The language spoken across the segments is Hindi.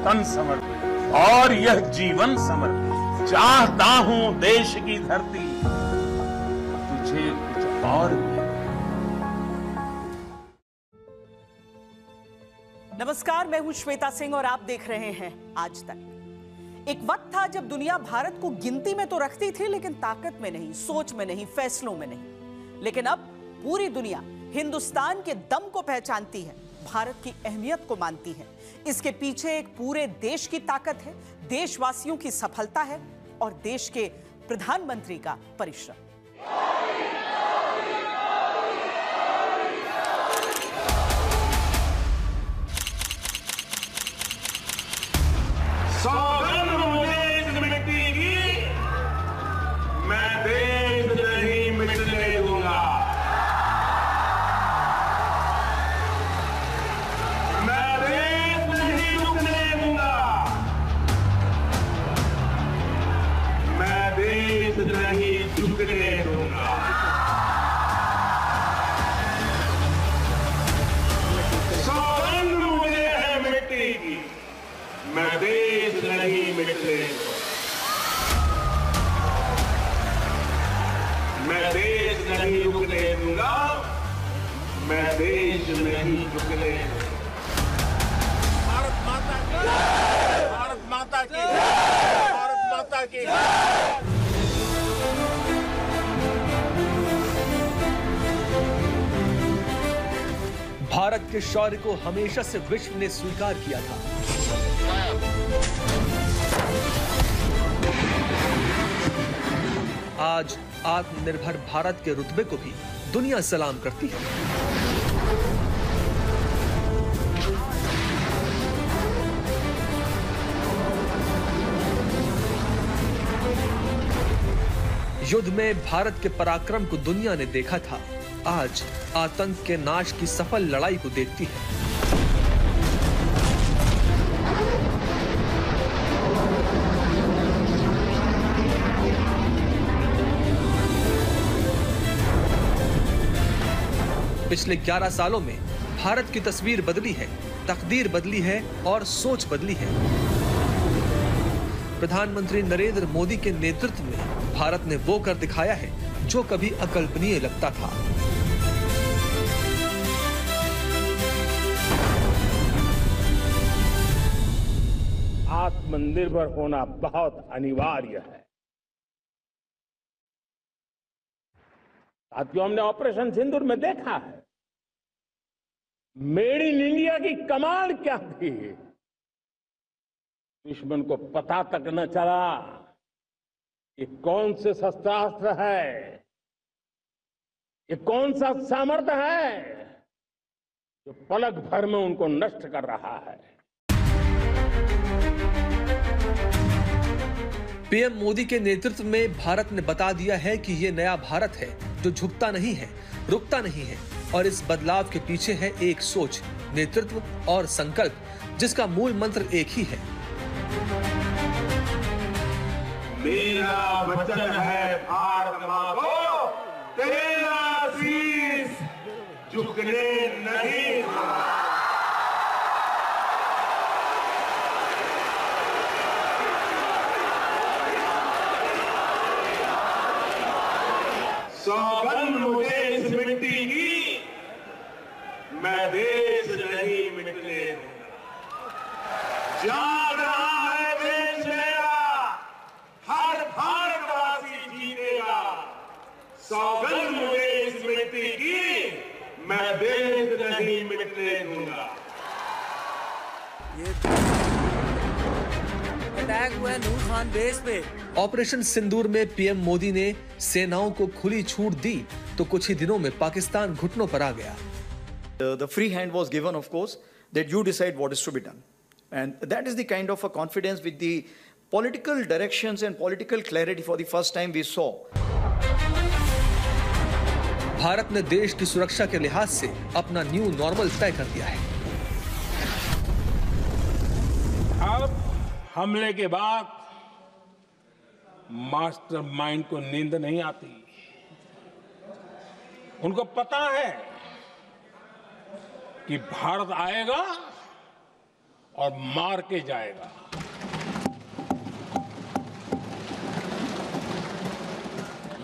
तन समर्पित और यह जीवन समर्पित। चाहता हूं देश की धरती तुझे कुछ और भी। नमस्कार, मैं हूं श्वेता सिंह और आप देख रहे हैं आज तक। एक वक्त था जब दुनिया भारत को गिनती में तो रखती थी, लेकिन ताकत में नहीं, सोच में नहीं, फैसलों में नहीं। लेकिन अब पूरी दुनिया हिंदुस्तान के दम को पहचानती है, भारत की अहमियत को मानती है। इसके पीछे एक पूरे देश की ताकत है, देशवासियों की सफलता है और देश के प्रधानमंत्री का परिश्रम। सौगंध मुझे इस मिट्टी की, मैं देश नहीं मिटने दूंगा। मैं देश नहीं रुकने दूंगा। मैं देश नहीं झुकने दूंगा। सौगंध मुझे है मिट्टी की, मैं देश नहीं मिटने दूंगा। मैं देश नहीं रुकने दूंगा। मैं देश नहीं रुकने दूंगा। भारत माता की जय! भारत माता की जय! भारत माता की जय! भारत के शौर्य को हमेशा से विश्व ने स्वीकार किया था। आज आत्मनिर्भर भारत के रुतबे को भी दुनिया सलाम करती है। युद्ध में भारत के पराक्रम को दुनिया ने देखा था, आज आतंक के नाश की सफल लड़ाई को देखती है। पिछले 11 सालों में भारत की तस्वीर बदली है, तकदीर बदली है और सोच बदली है। प्रधानमंत्री नरेंद्र मोदी के नेतृत्व में भारत ने वो कर दिखाया है जो कभी अकल्पनीय लगता था। आत्मनिर्भर होना बहुत अनिवार्य है। साथियों, हमने ऑपरेशन सिंदूर में देखा है मेड इन इंडिया की कमाल क्या थी। दुश्मन को पता तक न चला ये कौन से शस्त्रास्त्र है, ये कौन सा सामर्थ्य है जो पलक भर में उनको नष्ट कर रहा है। पीएम मोदी के नेतृत्व में भारत ने बता दिया है कि ये नया भारत है जो झुकता नहीं है, रुकता नहीं है और इस बदलाव के पीछे है एक सोच, नेतृत्व और संकल्प जिसका मूल मंत्र एक ही है। मेरा वचन है भारत मां को, तेरा शीश झुकने नहीं दूंगा। सौगंध मुझे इस मिट्टी की, मैं देश नहीं मिटने दूंगा। जाग रहा है देश मेरा, हर भारतवासी जीतेगा। सौगंध मुझे इस मिट्टी की, मैं देश नहीं मिटने दूंगा। अटैक हुआ है नूर खान बेस पे। ऑपरेशन सिंदूर में पीएम मोदी ने सेनाओं को खुली छूट दी तो कुछ ही दिनों में पाकिस्तान घुटनों पर आ गया। The free hand was given, of course, that you decide what is to be done. And that is the kind of a confidence with the political directions and political clarity for the first time we saw. Bharat ने देश की सुरक्षा के लिहाज से अपना न्यू नॉर्मल तय कर दिया है। अब हमले के बाद मास्टरमाइंड को नींद नहीं आती। उनको पता है कि भारत आएगा और मार के जाएगा।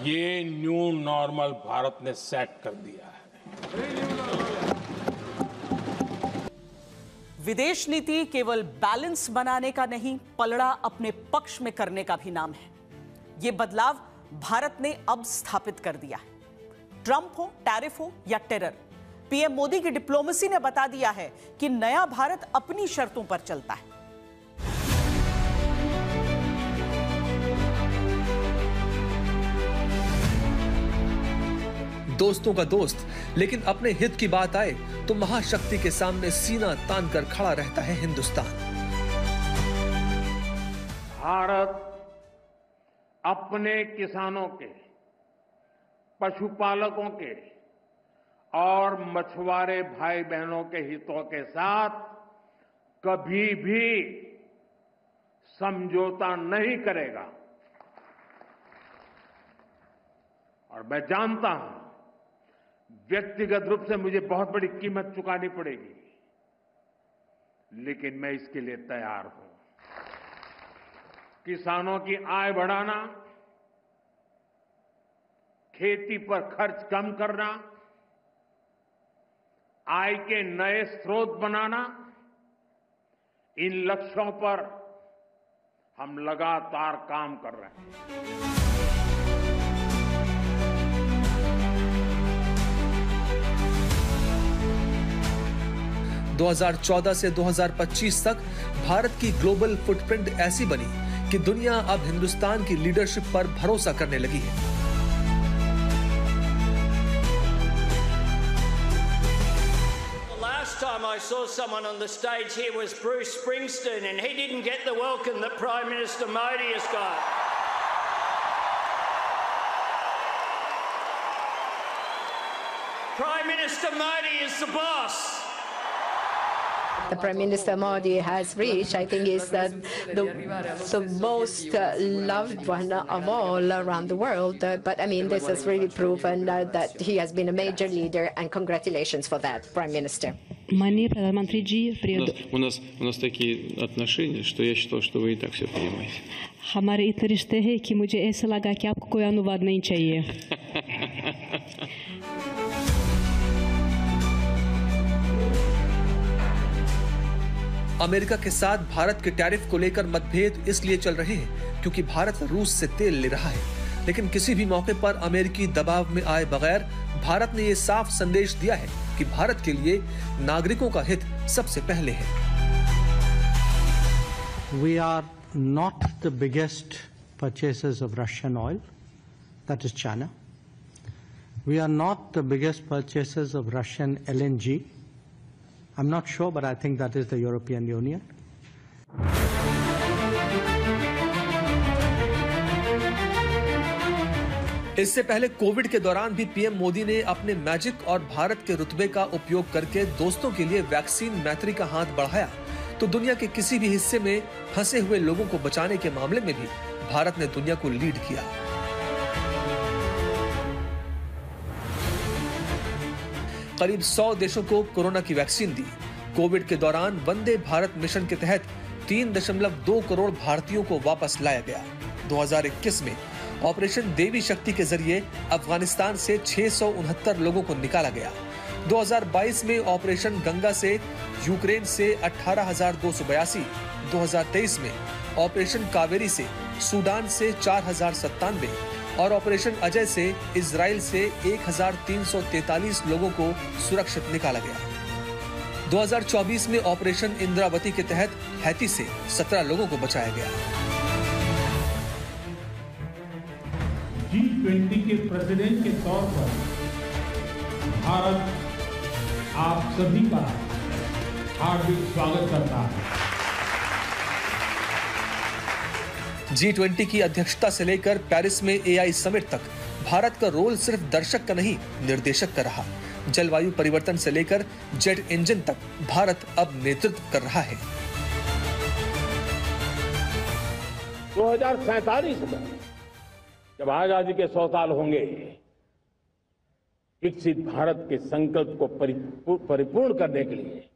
ये न्यू नॉर्मल भारत ने सेट कर दिया है। विदेश नीति केवल बैलेंस बनाने का नहीं, पलड़ा अपने पक्ष में करने का भी नाम है। यह बदलाव भारत ने अब स्थापित कर दिया है। ट्रंप हो, टैरिफ हो या टेरर, पीएम मोदी की डिप्लोमेसी ने बता दिया है कि नया भारत अपनी शर्तों पर चलता है। दोस्तों का दोस्त, लेकिन अपने हित की बात आए तो महाशक्ति के सामने सीना तान कर खड़ा रहता है हिंदुस्तान। भारत अपने किसानों के, पशुपालकों के और मछुआरे भाई बहनों के हितों के साथ कभी भी समझौता नहीं करेगा। और मैं जानता हूं व्यक्तिगत रूप से मुझे बहुत बड़ी कीमत चुकानी पड़ेगी, लेकिन मैं इसके लिए तैयार हूं। किसानों की आय बढ़ाना, खेती पर खर्च कम करना, आय के नए स्रोत बनाना, इन लक्ष्यों पर हम लगातार काम कर रहे हैं। 2014 से 2025 तक भारत की ग्लोबल फुटप्रिंट ऐसी बनी कि दुनिया अब हिंदुस्तान की लीडरशिप पर भरोसा करने लगी है। Last time I saw someone on the stage here was Bruce Springsteen, and he didn't get the welcome that Prime Minister Modi has got. Prime Minister Modi is the boss. The Prime Minister Modi has reached, I think, is the most loved one of all around the world. But I mean, this has really proven that he has been a major leader, and congratulations for that, Prime Minister. माननीय प्रधानमंत्री जी, у нас такие отношения, что я считал, что вы и так все понимаете. हमारे इतने रिश्ते हैं कि मुझे ऐसा लगा कि आपको कोई अनुवाद नहीं चाहिए। अमेरिका के साथ भारत के टैरिफ को लेकर मतभेद इसलिए चल रहे हैं क्योंकि भारत रूस से तेल ले रहा है, लेकिन किसी भी मौके पर अमेरिकी दबाव में आए बगैर भारत ने ये साफ संदेश दिया है कि भारत के लिए नागरिकों का हित सबसे पहले है। We are not the biggest purchasers of Russian oil, that is China. We are not the biggest purchasers of Russian LNG. I'm not sure, but I think that is the European Union. इससे पहले कोविड के दौरान भी पीएम मोदी ने अपने मैजिक और भारत के रुतबे का उपयोग करके दोस्तों के लिए वैक्सीन मैत्री का हाथ बढ़ाया, तो दुनिया के किसी भी हिस्से में फंसे हुए लोगों को बचाने के मामले में भी भारत ने दुनिया को लीड किया। करीब 100 देशों को कोरोना की वैक्सीन दी। कोविड के दौरान वंदे भारत मिशन के तहत 3.2 करोड़ भारतीयों को वापस लाया गया। 2021 में ऑपरेशन देवी शक्ति के जरिए अफगानिस्तान से 669 लोगों को निकाला गया। 2022 में ऑपरेशन गंगा से यूक्रेन से 18,282, 2023 में ऑपरेशन कावेरी से सूडान से 4,097 और ऑपरेशन अजय से इजराइल से 1,343 लोगों को सुरक्षित निकाला गया। 2024 में ऑपरेशन इंद्रावती के तहत हैती से 17 लोगों को बचाया गया। G20 के प्रेसिडेंट के तौर पर भारत आप सभी का हार्दिक स्वागत करता है। G20 की अध्यक्षता से लेकर पेरिस में AI समिट तक भारत का रोल सिर्फ दर्शक का नहीं, निर्देशक का रहा। जलवायु परिवर्तन से लेकर जेट इंजन तक भारत अब नेतृत्व कर रहा है। 2047 में जब आजादी के 100 साल होंगे, विकसित भारत के संकल्प को परिपूर्ण करने के लिए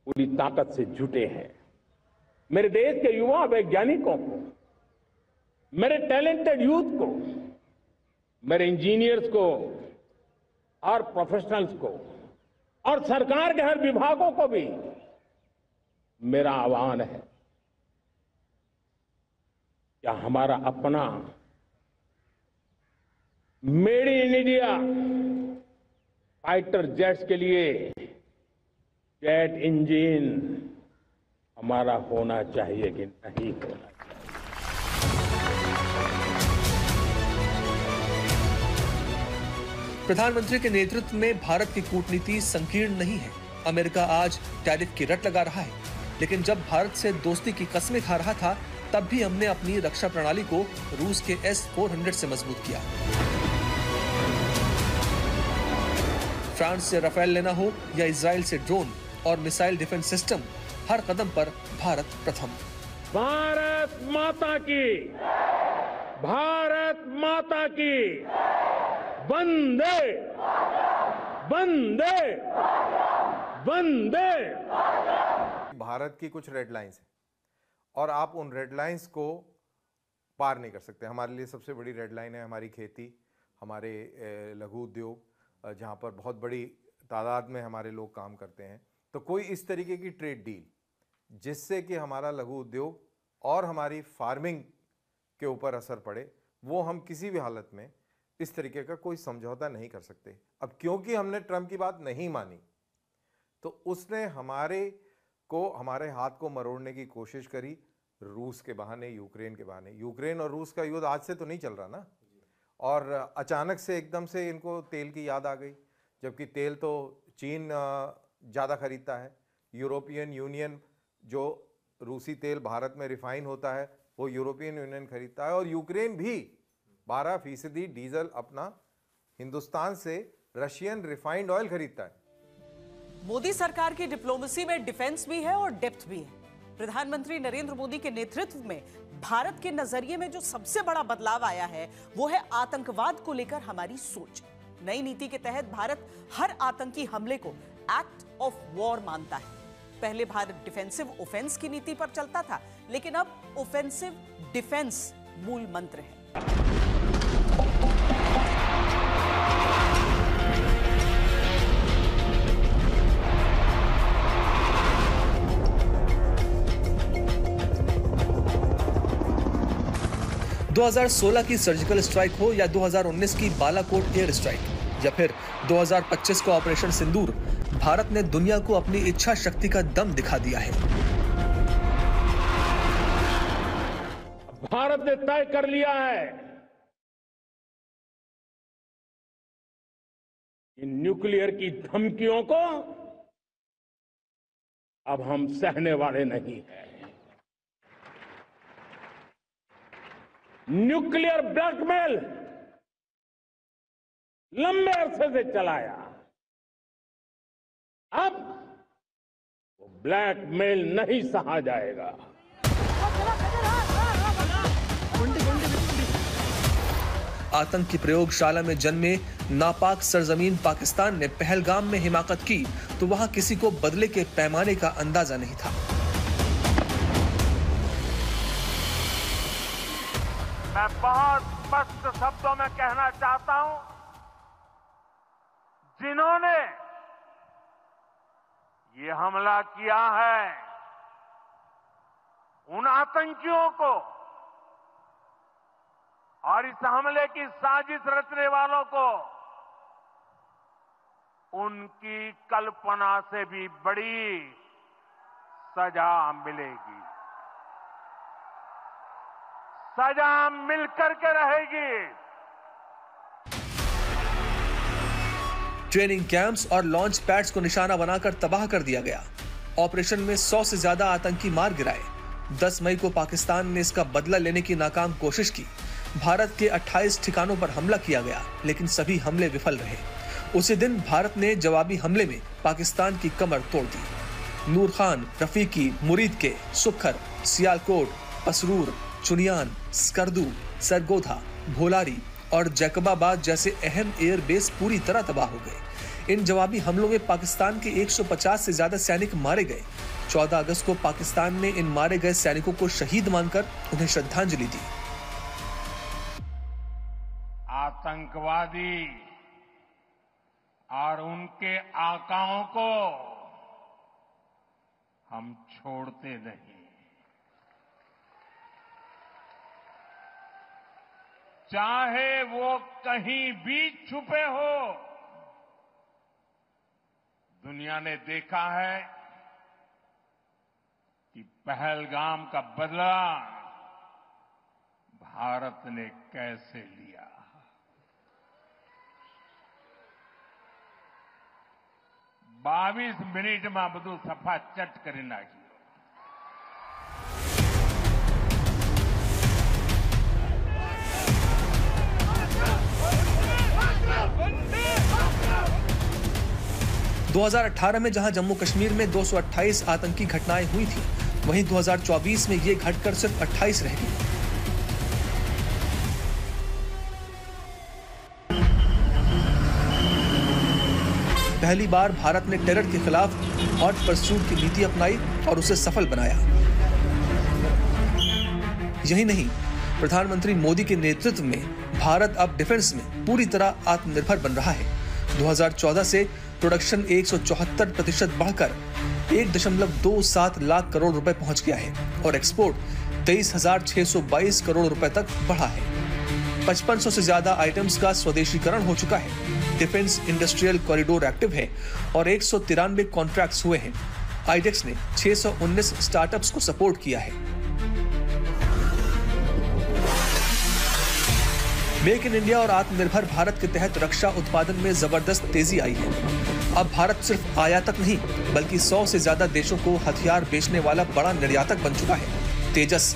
पूरी ताकत से जुटे हैं। मेरे देश के युवा वैज्ञानिकों को, मेरे टैलेंटेड यूथ को, मेरे इंजीनियर्स को और प्रोफेशनल्स को और सरकार के हर विभागों को भी मेरा आह्वान है, क्या हमारा अपना made in India fighter jets के लिए जेट इंजन हमारा होना चाहिए कि नहीं होना चाहिए। प्रधानमंत्री के नेतृत्व में भारत की कूटनीति संकीर्ण नहीं है। अमेरिका आज टैरिफ की रट लगा रहा है, लेकिन जब भारत से दोस्ती की कस्में खा रहा था तब भी हमने अपनी रक्षा प्रणाली को रूस के S-400 से मजबूत किया। फ्रांस से राफेल लेना हो या इजराइल से ड्रोन और मिसाइल डिफेंस सिस्टम, हर कदम पर भारत प्रथम। भारत माता की, भारत माता की, वंदे वंदे वंदे। भारत की कुछ रेड लाइंस हैं और आप उन रेड लाइंस को पार नहीं कर सकते। हमारे लिए सबसे बड़ी रेड लाइन है हमारी खेती, हमारे लघु उद्योग, जहाँ पर बहुत बड़ी तादाद में हमारे लोग काम करते हैं। तो कोई इस तरीके की ट्रेड डील जिससे कि हमारा लघु उद्योग और हमारी फार्मिंग के ऊपर असर पड़े, वो हम किसी भी हालत में इस तरीके का कोई समझौता नहीं कर सकते। अब क्योंकि हमने ट्रंप की बात नहीं मानी तो उसने हमारे हाथ को मरोड़ने की कोशिश करी, रूस के बहाने, यूक्रेन के बहाने। यूक्रेन और रूस का युद्ध आज से तो नहीं चल रहा ना, और अचानक से एकदम से इनको तेल की याद आ गई, जबकि तेल तो चीन ज़्यादा खरीदता है। यूरोपियन यूनियन जो रूसी तेल भारत में रिफाइन होता है वो यूरोपियन यूनियन खरीदता है, और यूक्रेन भी 12% डीजल अपना हिंदुस्तान से रशियन रिफाइंड ऑयल खरीदता है। मोदी सरकार की डिप्लोमेसी में डिफेंस भी है और डेप्थ भी है। प्रधानमंत्री नरेंद्र मोदी के नेतृत्व में भारत के नजरिए में जो सबसे बड़ा बदलाव आया है वो है आतंकवाद को लेकर हमारी सोच। नई नीति के तहत भारत हर आतंकी हमले को एक्ट ऑफ वॉर मानता है। पहले भारत डिफेंसिव ऑफेंस की नीति पर चलता था, लेकिन अब ऑफेंसिव डिफेंस मूल मंत्र है। 2016 की सर्जिकल स्ट्राइक हो या 2019 की बालाकोट एयर स्ट्राइक या फिर 2025 का ऑपरेशन सिंदूर, भारत ने दुनिया को अपनी इच्छा शक्ति का दम दिखा दिया है। भारत ने तय कर लिया है कि न्यूक्लियर की धमकियों को अब हम सहने वाले नहीं हैं। न्यूक्लियर ब्लैकमेल लंबे अरसे से चलाया, अब वो ब्लैकमेल नहीं सहा जाएगा। आतंक की प्रयोगशाला में जन्मे नापाक सरजमीन पाकिस्तान ने पहलगाम में हिमाकत की तो वहां किसी को बदले के पैमाने का अंदाजा नहीं था। मैं बहुत स्पष्ट शब्दों में कहना चाहता हूं, जिन्होंने ये हमला किया है उन आतंकियों को और इस हमले की साजिश रचने वालों को उनकी कल्पना से भी बड़ी सजा मिलेगी। सजा मिलकर के रहेगी। ट्रेनिंग कैंप्स और लॉन्च पैड्स को निशाना बनाकर तबाह कर दिया गया। ऑपरेशन में 100 से ज्यादा आतंकी मार गिराए। 10 मई को पाकिस्तान ने इसका बदला लेने की नाकाम कोशिश की। भारत के 28 ठिकानों पर हमला किया गया, लेकिन सभी हमले विफल रहे। उसी दिन भारत ने जवाबी हमले में पाकिस्तान की कमर तोड़ दी। नूर खान, रफीकी, मुरीद के, सुखर, सियालकोट, पसरूर, चुनियान, स्कर्दू, सरगोधा, भोलारी और जैकबाबाद जैसे अहम एयर बेस पूरी तरह तबाह हो गए। इन जवाबी हमलों में पाकिस्तान के 150 से ज्यादा सैनिक मारे गए। 14 अगस्त को पाकिस्तान ने इन मारे गए सैनिकों को शहीद मानकर उन्हें श्रद्धांजलि दी। आतंकवादी और उनके आकाओं को हम छोड़ते नहीं। चाहे वो कहीं भी छुपे हो। दुनिया ने देखा है कि पहलगाम का बदला भारत ने कैसे लिया। बावीस मिनिट में બધું સફા ચટ કરી નાખ્યું। – 2018 में जहां जम्मू कश्मीर में 228 आतंकी घटनाएं हुई थी, वहीं 2024 में ये घटकर सिर्फ 28 रह गई। पहली बार भारत ने टेरर के खिलाफ हॉट परस्यूट की नीति अपनाई और उसे सफल बनाया। यही नहीं, प्रधानमंत्री मोदी के नेतृत्व में भारत अब डिफेंस में पूरी तरह आत्मनिर्भर बन रहा है। 2014 से प्रोडक्शन 174% बढ़कर 1.27 लाख करोड़ रुपए पहुंच गया है और एक्सपोर्ट 23,622 करोड़ रुपए तक बढ़ा है। 5500 से ज्यादा आइटम्स का स्वदेशीकरण हो चुका है। डिफेंस इंडस्ट्रियल कॉरिडोर एक्टिव है और 193 कॉन्ट्रैक्ट्स हुए हैं। आईडेक्स ने 619 स्टार्टअप्स को सपोर्ट किया है। मेक इन इंडिया और आत्मनिर्भर भारत के तहत रक्षा उत्पादन में जबरदस्त तेजी आई है। अब भारत सिर्फ आयातक नहीं बल्कि 100 से ज्यादा देशों को हथियार बेचने वाला बड़ा निर्यातक बन चुका है। तेजस,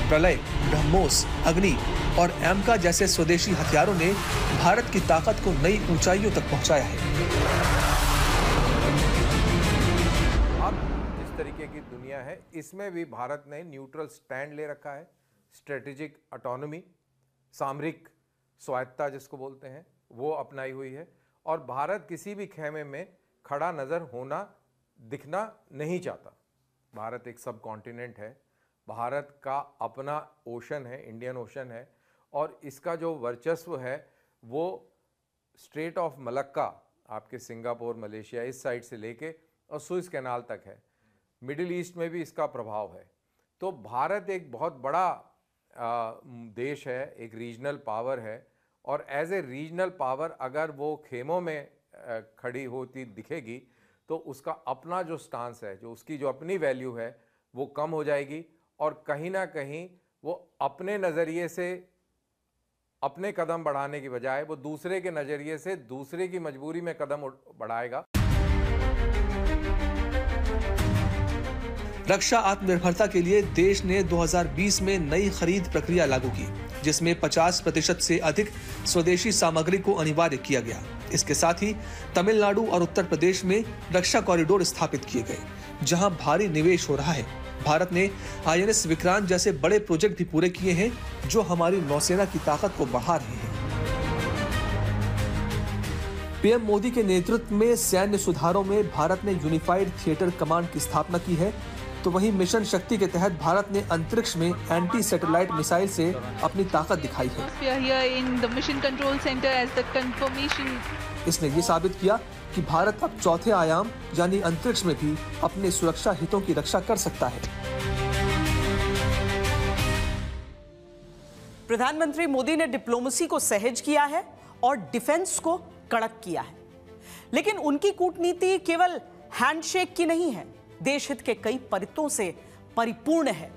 प्रलय, ब्रह्मोस, अग्नि और एमका जैसे स्वदेशी हथियारों ने भारत की ताकत को नई ऊंचाइयों तक पहुंचाया है। अब जिस तरीके की दुनिया है, इसमें भी भारत ने न्यूट्रल स्टैंड ले रखा है। स्ट्रेटेजिक ऑटोनॉमी, सामरिक स्वायत्ता जिसको बोलते हैं, वो अपनाई हुई है और भारत किसी भी खेमे में खड़ा नजर होना, दिखना नहीं चाहता। भारत एक सब कॉन्टिनेंट है, भारत का अपना ओशन है, इंडियन ओशन है और इसका जो वर्चस्व है वो स्ट्रेट ऑफ मलक्का, आपके सिंगापुर, मलेशिया इस साइड से लेके और सुएज कैनाल तक है। मिडिल ईस्ट में भी इसका प्रभाव है। तो भारत एक बहुत बड़ा देश है, एक रीजनल पावर है और एज ए रीजनल पावर अगर वो खेमों में खड़ी होती दिखेगी तो उसका अपना जो स्टांस है, जो उसकी जो अपनी वैल्यू है वो कम हो जाएगी और कहीं ना कहीं वो अपने नज़रिए से अपने कदम बढ़ाने की बजाय वो दूसरे के नज़रिए से दूसरे की मजबूरी में कदम बढ़ाएगा। रक्षा आत्मनिर्भरता के लिए देश ने 2020 में नई खरीद प्रक्रिया लागू की, जिसमें 50% से अधिक स्वदेशी सामग्री को अनिवार्य किया गया। इसके साथ ही तमिलनाडु और उत्तर प्रदेश में रक्षा कॉरिडोर स्थापित किए गए, जहां भारी निवेश हो रहा है। भारत ने INS विक्रांत जैसे बड़े प्रोजेक्ट भी पूरे किए हैं, जो हमारी नौसेना की ताकत को बढ़ा रहे हैं। पीएम मोदी के नेतृत्व में सैन्य सुधारों में भारत ने यूनिफाइड थिएटर कमांड की स्थापना की है, तो वहीं मिशन शक्ति के तहत भारत ने अंतरिक्ष में एंटी सैटेलाइट मिसाइल से अपनी ताकत दिखाई है। इसने ये साबित किया कि भारत अब चौथे आयाम यानी अंतरिक्ष में भी अपने सुरक्षा हितों की रक्षा कर सकता है। प्रधानमंत्री मोदी ने डिप्लोमेसी को सहज किया है और डिफेंस को कड़क किया है, लेकिन उनकी कूटनीति केवल हैंडशेक की नहीं है, देश हित के कई परितों से परिपूर्ण है।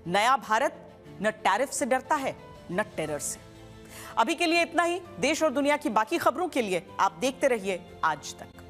नया भारत न टैरिफ से डरता है न टेरर से। अभी के लिए इतना ही। देश और दुनिया की बाकी खबरों के लिए आप देखते रहिए आज तक।